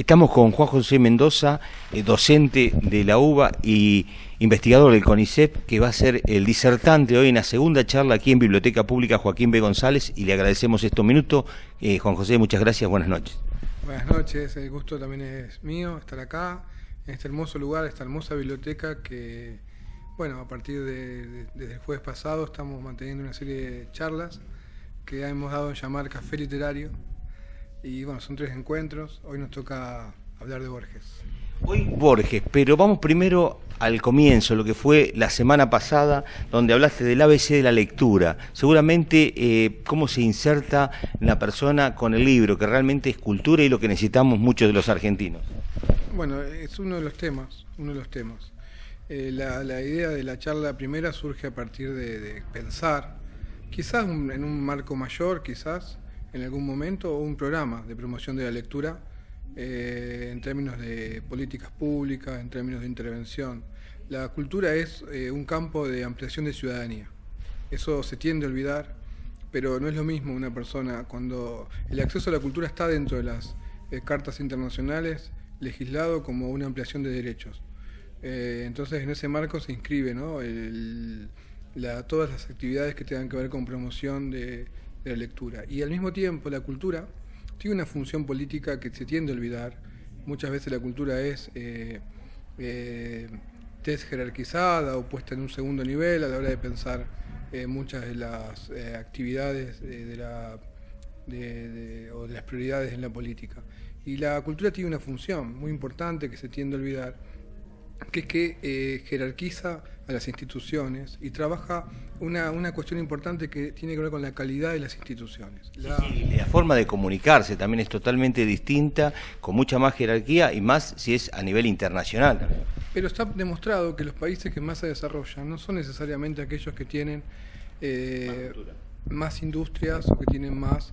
Estamos con Juan José Mendoza, docente de la UBA y investigador del CONICET, que va a ser el disertante hoy en la segunda charla aquí en Biblioteca Pública Joaquín B. González, y le agradecemos estos minutos. Juan José, muchas gracias, buenas noches. Buenas noches, el gusto también es mío estar acá, en este hermoso lugar, esta hermosa biblioteca que, bueno, a partir desde el jueves pasado estamos manteniendo una serie de charlas que hemos dado en llamar Café Literario. Y bueno, son 3 encuentros. Hoy nos toca hablar de Borges. Hoy Borges, pero vamos primero al comienzo, lo que fue la semana pasada, donde hablaste del ABC de la lectura. Seguramente cómo se inserta la persona con el libro, que realmente es cultura y lo que necesitamos muchos de los argentinos. Bueno, es uno de los temas, la idea de la charla primera surge a partir de pensar, quizás en un marco mayor, quizás, en algún momento, o un programa de promoción de la lectura en términos de políticas públicas, en términos de intervención. La cultura es un campo de ampliación de ciudadanía. Eso se tiende a olvidar, pero no es lo mismo una persona cuando el acceso a la cultura está dentro de las cartas internacionales, legislado como una ampliación de derechos. Entonces en ese marco se inscribe, ¿no?, todas las actividades que tengan que ver con promoción de la lectura. Y al mismo tiempo la cultura tiene una función política que se tiende a olvidar. Muchas veces la cultura es desjerarquizada o puesta en un segundo nivel a la hora de pensar muchas de las actividades o de las prioridades en la política. Y la cultura tiene una función muy importante que se tiende a olvidar, que es que jerarquiza a las instituciones y trabaja una cuestión importante que tiene que ver con la calidad de las instituciones. La forma de comunicarse también es totalmente distinta, con mucha más jerarquía y más si es a nivel internacional. Pero está demostrado que los países que más se desarrollan no son necesariamente aquellos que tienen más industrias o que tienen más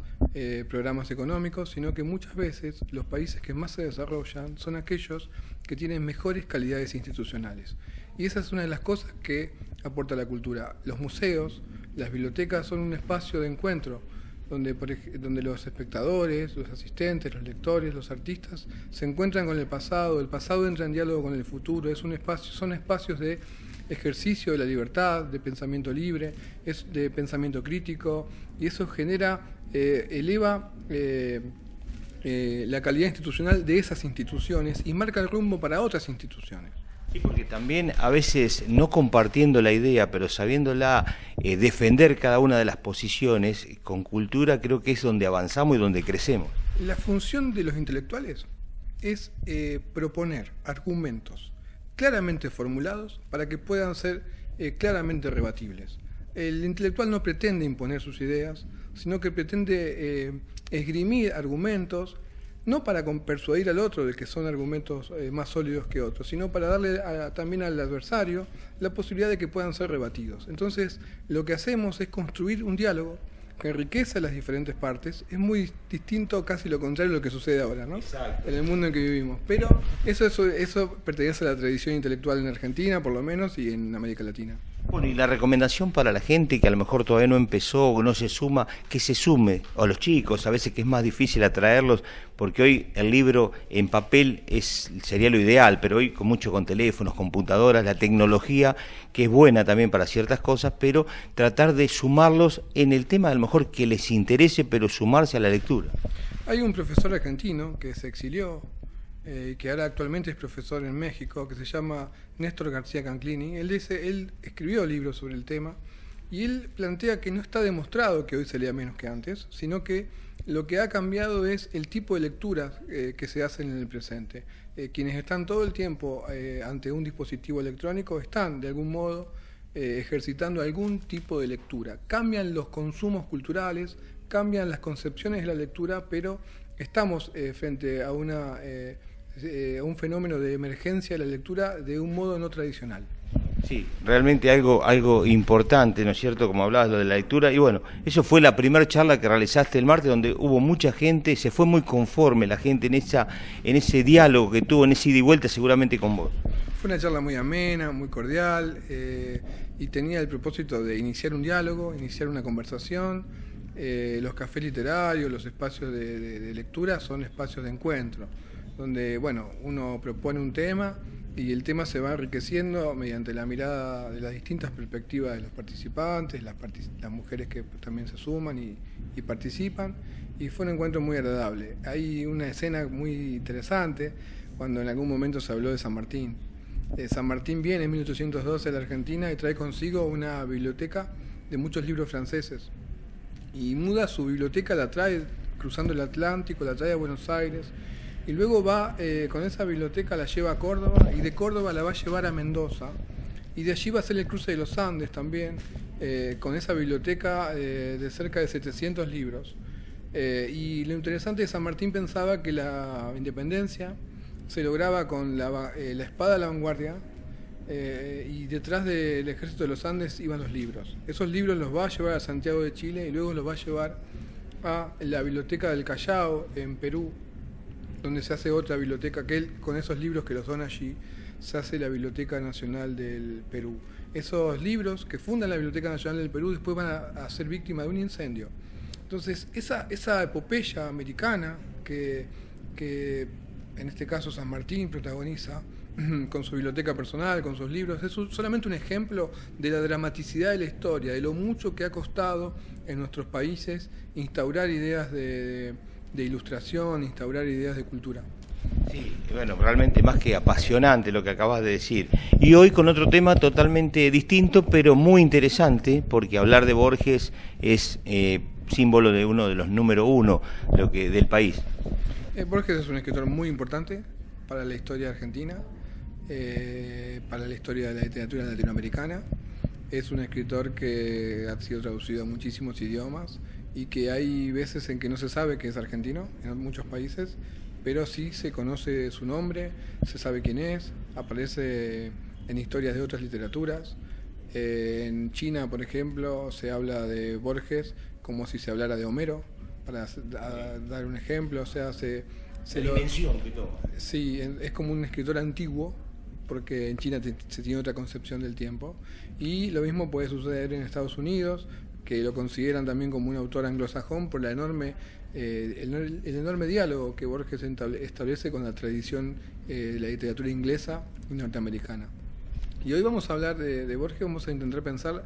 programas económicos, sino que muchas veces los países que más se desarrollan son aquellos que tienen mejores calidades institucionales. Y esa es una de las cosas que aporta la cultura. Los museos, las bibliotecas son un espacio de encuentro donde los espectadores, los asistentes, los lectores, los artistas se encuentran con el pasado entra en diálogo con el futuro, son espacios de ejercicio de la libertad, de pensamiento libre, es de pensamiento crítico, y eso eleva la calidad institucional de esas instituciones y marca el rumbo para otras instituciones. Sí, porque también a veces no compartiendo la idea, pero sabiéndola defender cada una de las posiciones, con cultura creo que es donde avanzamos y donde crecemos. La función de los intelectuales es proponer argumentos claramente formulados para que puedan ser claramente rebatibles. El intelectual no pretende imponer sus ideas, sino que pretende esgrimir argumentos, no para persuadir al otro de que son argumentos más sólidos que otros, sino para darle también al adversario la posibilidad de que puedan ser rebatidos. Entonces, lo que hacemos es construir un diálogo que enriquece a las diferentes partes. Es muy distinto, casi lo contrario, a lo que sucede ahora, ¿no? Exacto. En el mundo en que vivimos. Pero eso pertenece a la tradición intelectual en Argentina, por lo menos, y en América Latina. Bueno, y la recomendación para la gente que a lo mejor todavía no empezó o no se suma, que se sume, o a los chicos, a veces que es más difícil atraerlos, porque hoy el libro en papel sería lo ideal, pero hoy con teléfonos, computadoras, la tecnología, que es buena también para ciertas cosas, pero tratar de sumarlos en el tema a lo mejor que les interese, pero sumarse a la lectura. Hay un profesor argentino que se exilió, que ahora actualmente es profesor en México, que se llama Néstor García Canclini. Él escribió libros sobre el tema y él plantea que no está demostrado que hoy se lea menos que antes, sino que lo que ha cambiado es el tipo de lecturas que se hacen en el presente. Quienes están todo el tiempo ante un dispositivo electrónico están de algún modo ejercitando algún tipo de lectura. Cambian los consumos culturales, cambian las concepciones de la lectura, pero estamos frente a un fenómeno de emergencia de la lectura de un modo no tradicional. Sí, realmente algo importante, ¿no es cierto?, como hablabas, lo de la lectura. Y bueno, eso fue la primera charla que realizaste el martes, donde hubo mucha gente, se fue muy conforme la gente en ese diálogo que tuvo, en ese ida y vuelta seguramente con vos. Fue una charla muy amena, muy cordial, y tenía el propósito de iniciar un diálogo, iniciar una conversación. Los cafés literarios, los espacios de lectura son espacios de encuentro. donde bueno, uno propone un tema y el tema se va enriqueciendo mediante la mirada de las distintas perspectivas de los participantes, las mujeres que también se suman y participan, y fue un encuentro muy agradable. Hay una escena muy interesante cuando en algún momento se habló de San Martín. San Martín viene en 1812 a la Argentina y trae consigo una biblioteca de muchos libros franceses, y muda su biblioteca, la trae cruzando el Atlántico, la trae a Buenos Aires, y luego va con esa biblioteca, la lleva a Córdoba, y de Córdoba la va a llevar a Mendoza, y de allí va a hacer el cruce de los Andes también, con esa biblioteca de cerca de 700 libros. Y lo interesante de San Martín pensaba que la independencia se lograba con la espada a la vanguardia, y detrás del ejército de los Andes iban los libros. Esos libros los va a llevar a Santiago de Chile y luego los va a llevar a la biblioteca del Callao en Perú, donde se hace otra biblioteca, que él, con esos libros que los dona allí, se hace la Biblioteca Nacional del Perú. Esos libros que fundan la Biblioteca Nacional del Perú después van a ser víctimas de un incendio. Entonces, esa epopeya americana que en este caso San Martín protagoniza con su biblioteca personal, con sus libros, es solamente un ejemplo de la dramaticidad de la historia, de lo mucho que ha costado en nuestros países instaurar ideas de ilustración, instaurar ideas de cultura. Sí, bueno, realmente más que apasionante lo que acabas de decir. Y hoy con otro tema totalmente distinto, pero muy interesante, porque hablar de Borges es símbolo de uno de los número uno del país. Borges es un escritor muy importante para la historia argentina, para la historia de la literatura latinoamericana. Es un escritor que ha sido traducido a muchísimos idiomas y que hay veces en que no se sabe que es argentino en muchos países, pero sí se conoce su nombre, se sabe quién es, aparece en historias de otras literaturas. En China, por ejemplo, se habla de Borges como si se hablara de Homero, para dar un ejemplo. O sea, dimensión que toma. Sí, es como un escritor antiguo, porque en China se tiene otra concepción del tiempo, y lo mismo puede suceder en Estados Unidos, que lo consideran también como un autor anglosajón por el enorme diálogo que Borges establece con la tradición de la literatura inglesa y norteamericana. Y hoy vamos a hablar de Borges, vamos a intentar pensar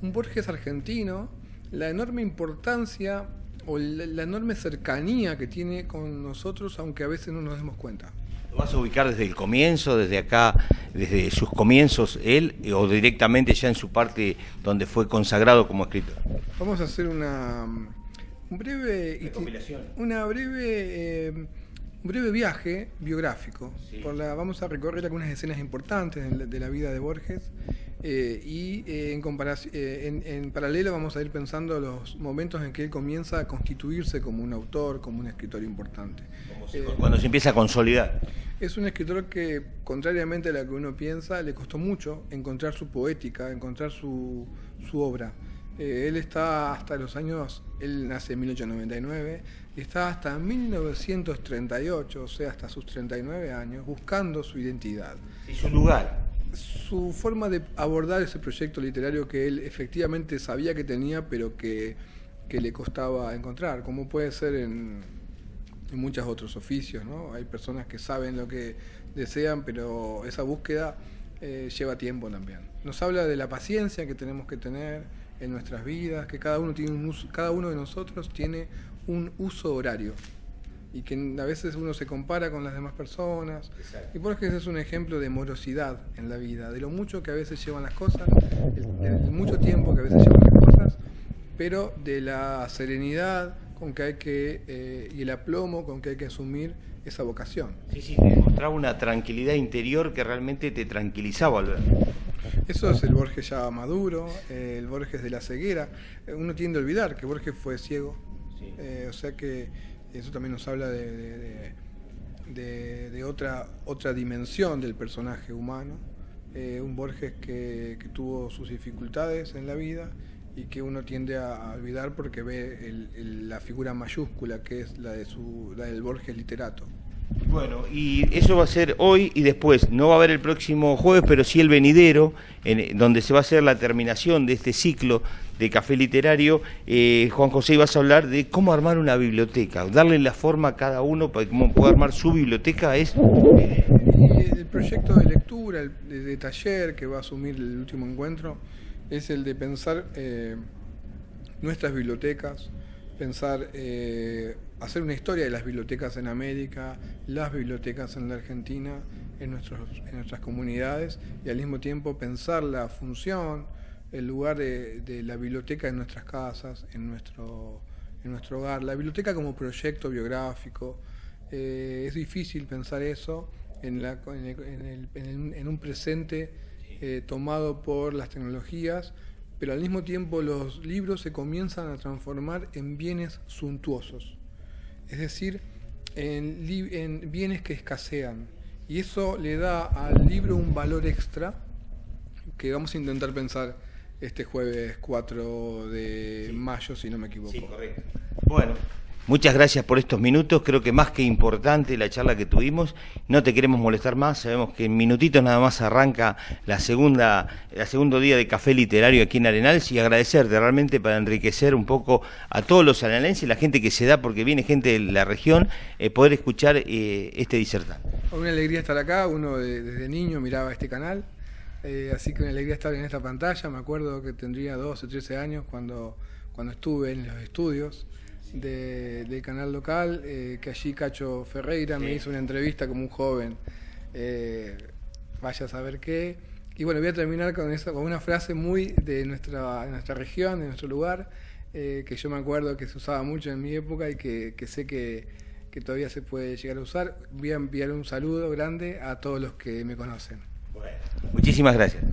un Borges argentino, la enorme importancia o la enorme cercanía que tiene con nosotros, aunque a veces no nos demos cuenta. ¿Lo vas a ubicar desde el comienzo, desde acá, desde sus comienzos él, o directamente ya en su parte donde fue consagrado como escritor? Vamos a hacer un breve viaje biográfico. Sí. Vamos a recorrer algunas escenas importantes de la vida de Borges, en paralelo vamos a ir pensando los momentos en que él comienza a constituirse como un autor, como un escritor importante. Cuando se empieza a consolidar. Es un escritor que, contrariamente a lo que uno piensa, le costó mucho encontrar su poética, encontrar su obra. Él está hasta los años, él nace en 1899, y está hasta 1938, o sea, hasta sus 39 años, buscando su identidad. Y su lugar. Su forma de abordar ese proyecto literario que él efectivamente sabía que tenía, pero que le costaba encontrar, como puede ser en muchos otros oficios, ¿no? Hay personas que saben lo que desean, pero esa búsqueda lleva tiempo también. Nos habla de la paciencia que tenemos que tener en nuestras vidas, que cada uno de nosotros tiene un uso horario y que a veces uno se compara con las demás personas. Exacto. Y Borges es un ejemplo de morosidad en la vida, de lo mucho que a veces llevan las cosas, de mucho tiempo que a veces llevan las cosas, pero de la serenidad con que hay que y el aplomo con que hay que asumir esa vocación. Sí, te demostraba una tranquilidad interior que realmente te tranquilizaba al ver. Eso es el Borges ya maduro, el Borges de la ceguera. Uno tiende a olvidar que Borges fue ciego, sí. O sea que eso también nos habla de otra dimensión del personaje humano. Un Borges que tuvo sus dificultades en la vida y que uno tiende a olvidar porque ve la figura mayúscula que es la del Borges literato. Bueno, y eso va a ser hoy y después. No va a haber el próximo jueves, pero sí el venidero, donde se va a hacer la terminación de este ciclo de café literario. Juan José, vas a hablar de cómo armar una biblioteca, darle la forma a cada uno para cómo puede armar su biblioteca. El proyecto de lectura, de taller que va a asumir el último encuentro, es el de pensar nuestras bibliotecas, pensar, hacer una historia de las bibliotecas en América, las bibliotecas en la Argentina, en nuestras comunidades, y al mismo tiempo pensar la función, el lugar de la biblioteca en nuestras casas, en nuestro hogar. La biblioteca como proyecto biográfico. Es difícil pensar eso en un presente tomado por las tecnologías, pero al mismo tiempo los libros se comienzan a transformar en bienes suntuosos, es decir, en bienes que escasean, y eso le da al libro un valor extra que vamos a intentar pensar este jueves 4 de mayo, si no me equivoco. Sí, correcto. Bueno, muchas gracias por estos minutos, creo que más que importante la charla que tuvimos. No te queremos molestar más, sabemos que en minutitos nada más arranca el segundo día de café literario aquí en Arenales, y agradecerte realmente para enriquecer un poco a todos los arenalenses, la gente que se da, porque viene gente de la región, poder escuchar este disertante. Una alegría estar acá, uno desde niño miraba este canal, así que una alegría estar en esta pantalla. Me acuerdo que tendría 12 o 13 años cuando estuve en los estudios del canal local, que allí Cacho Ferreira me hizo una entrevista como un joven, vaya a saber qué. Y bueno, voy a terminar con una frase muy de nuestra región, de nuestro lugar, que yo me acuerdo que se usaba mucho en mi época y que sé que todavía se puede llegar a usar. Voy a enviar un saludo grande a todos los que me conocen. Bueno, muchísimas gracias.